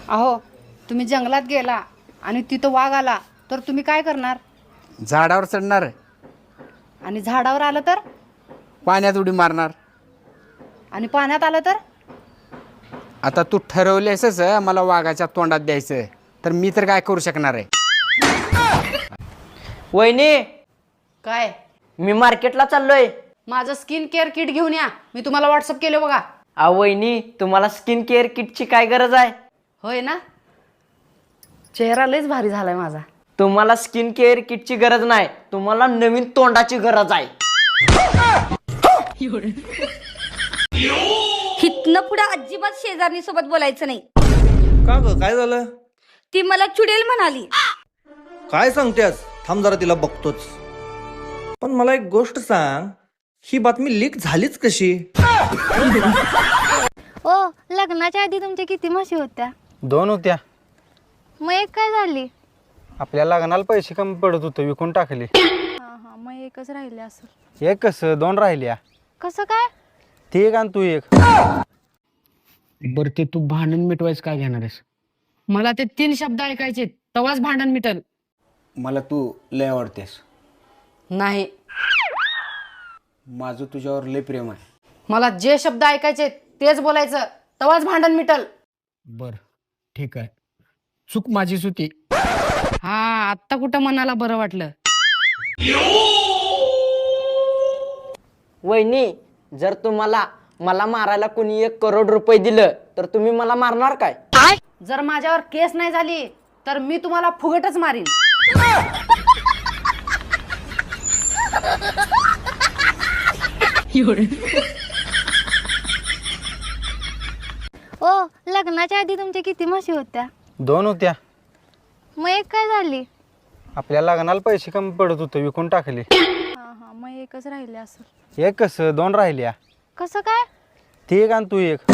अहो, तुम्ही जंगलात गेला आणि तिथं वाघ आला तर तुम्ही काय करणार? झाडावर चढणार, आणि झाडावर आलं तर? पाण्यात उडी मारणार. आणि पाण्यात आलं तर? आता तू ठरवलेसच मला वाघाच्या तोंडात द्यायचं, तर मी तर काय करू शकणार आहे. वहिनी, काय? मी मार्केटला चाललोय. माझं स्किन केअर किट घेऊन या, मी तुम्हाला व्हॉट्सअप केलं बघा. वहिनी, तुम्हाला स्किन केअर किटची काय गरज आहे? होय ना, चेहरा लयच भारी झालाय माझा. तुम्हाला स्किन केअर किटची गरज नाही, तुम्हाला नवीन तोंडाची गरज आहे. हितनं पुढे अजिबात शेजारणी सोबत बोलायचं नाही. का ग, काय झालं? ती मला चुडेल म्हणाली. काय सांगतेस? थांब जरा, तिला बघतोच. पण मला एक गोष्ट सांग, ही बातमी लीक झालीच कशी? ओ, लग्नाच्या आधी तुमच्या किती म्हशी होत्या? 2 होत्या. मग एक काय झाली? आपल्या लग्नाला पैसे कमी पडत होते, विकून टाकली. हा, मग एकच राहिली असेल. एक कसं 2 राहिल्या. कसं काय? ती एक आणि तू एक. बरं, ते तू भांडण मिटवायचं काय घेणार आहेस? मला ते 3 शब्द ऐकायचे, तवाच भांडण मिटल. मला तू लय आवडतेस. नाही, माझं तुझ्यावर लय प्रेम आहे. मला जे शब्द ऐकायचे तेच बोलायचं, तवाच भांडण मिटल. बर, ठीक आहे. चूक माझी सुती. हा, आत्ता कुठं मनाला बरं वाटलं. वहिनी, जर तुम्हाला मला मारायला कोणी 1 करोड रुपये दिलं तर तुम्ही मला मारणार काय? जर माझ्यावर केस नाही झाली तर मी तुम्हाला फुगटच मारीन. ओ, लग्नाच्या आधी तुमच्या किती म्हशी होत्या? 2 होत्या. मग एक काय झाली? आपल्या लग्नाला पैसे कमी पडत होते, विकून टाकली. हा, मग एकच राहिली असेल. एक कसं 2 राहिल्या. कसं काय? ती एक आणि तू एक.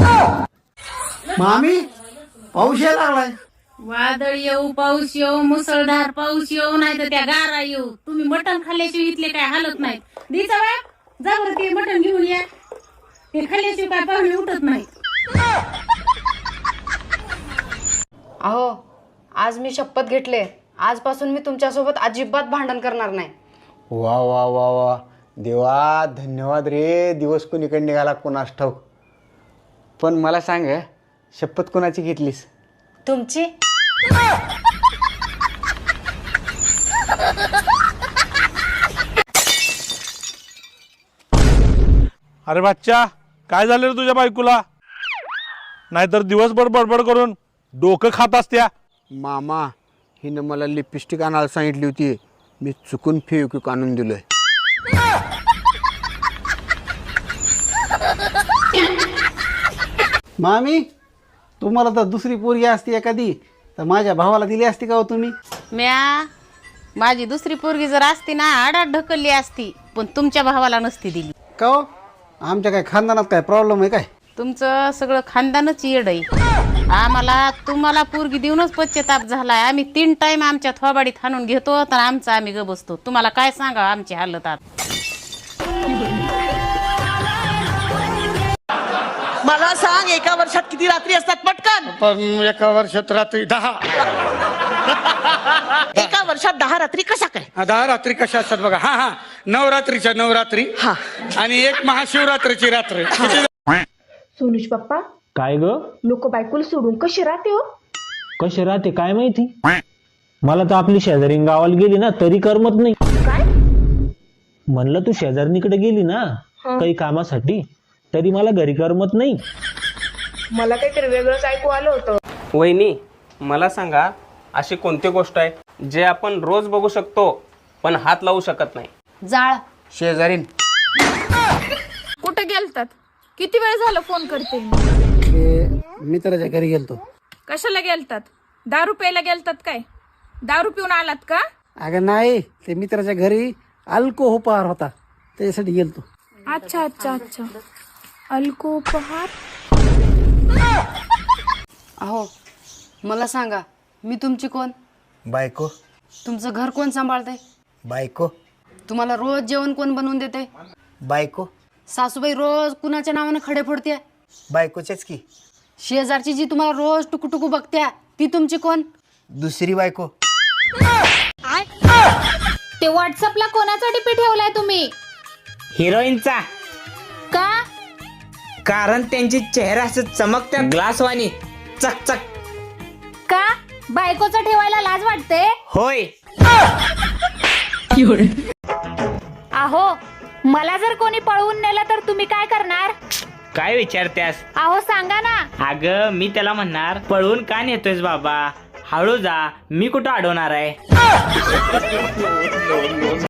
मामी, पाऊस यायला लागलाय. वादळ येऊ, पाऊस येऊ, मुसळधार पाऊस येऊ, नाही तर त्या गारा येऊ, तुम्ही मटण खाल्ल्याशिवाय इथले काय हालत नाहीत. दिसा बाय, जा बरं ते मटण घेऊन या. ते खाल्ल्याशिवाय काय पाहुणे उठत नाही. अहो, आज मी शपथ घेतले, आजपासून मी तुमच्यासोबत अजिबात भांडण करणार नाही. वा वा वा वा, देवा धन्यवाद रे. दिवस कोणीकडे निघाला कोणास ठाऊक. पण मला सांग, शपथ कोणाची घेतलीस? तुमची? अरे बच्चा, काय झालं रे तुझ्या बायकोला? नाहीतर दिवसभर बडबड करून डोकं खात असत्या. मामा, हिनं मला लिपस्टिक आणायला सांगितली होती, मी चुकून फेविक्विक आणून दिलोय. मामी, तुम्हाला तर दुसरी पोरगी असती एखादी तर माझ्या भावाला दिली असती का हो तुम्ही? म्या माझी दुसरी पोरगी जर असती ना, आडात ढकलली असती, पण तुमच्या भावाला नसती दिली. का हो? आमच्या काय खानदानात काय प्रॉब्लेम आहे काय? तुमचं सगळं खानदानच येड आहे. आम्हाला तुम्हाला पोरगी देऊनच पश्चाताप झालाय. आम्ही 3 टाइम आमच्या थोबाडीत हाणून घेतो तर आमचं आम्ही ग बसतो. तुम्हाला काय सांगा आमची हालत आता. मला सांग, एका वर्षात किती रात्री असतात पटकन? पण एका वर्षात रात्री 10. एका वर्षात 10 रात्री कशा काय? 10 रात्री कशा असतात बघा. हा, नवरात्रीच्या नवरात्री आणि एक महाशिवरात्रीची रात्र. सोनुष पप्पा, काय ग? लोक बायकोला सोडून कशी राहते हो? कशी राहते काय माहिती. मला तर आपली शेजारी गावाला गेली ना तरी करमत नाही. काय म्हणलं तू शेजारणीकडे गेली ना काही कामासाठी, तरी मला घरी करमत नाही. मला काहीतरी वेगळंच ऐकू आलं होतं. वहिनी, मला सांगा, अशी कोणती गोष्ट आहे जे आपण रोज बघू शकतो पण हात लावू शकत नाही? जाळ. शेजारीन. कुठे गेलतात? किती वेळ झालं फोन करते. मित्राच्या घरी गेलतो. कशाला गेलतात? दारू प्यायला गेलतात काय? दारू पिऊन आलात का? अगं नाही, ते मित्राच्या घरी अल्कोहोपार होता, त्याच्यासाठी गेलतो. अच्छा अच्छा अच्छा, अल्कोपहार. अहो, मला सांगा, मी तुमची कोण? बायको. तुमचं घर कोण सांभाळते? बायको. तुम्हाला रोज जेवण कोण बनवून देते? बायको. सासूबाई रोज कुणाच्या नावाने खडे फोडते? बायकोच्याच की. शेजारची जी तुम्हाला रोज टुकू बघत्या ती तुमची कोण? दुसरी बायको. ते व्हॉट्सअपला कोणाचा डीपी ठेवलाय तुम्ही? हिरोईनचा. का? कारण त्यांची चेहरा असं चमकत्या ग्लासवानी चकचक. का बायकोचा ठेवायला लाज वाटते? होय. अहो मला जर कोणी पळवून नेलं तर तुम्ही काय करणार? काय विचारत्यास? अहो सांगा ना. अगं मी त्याला म्हणणार पळवून का नेतोयस बाबा, हळू जा, मी कुठं अडवणार आहे.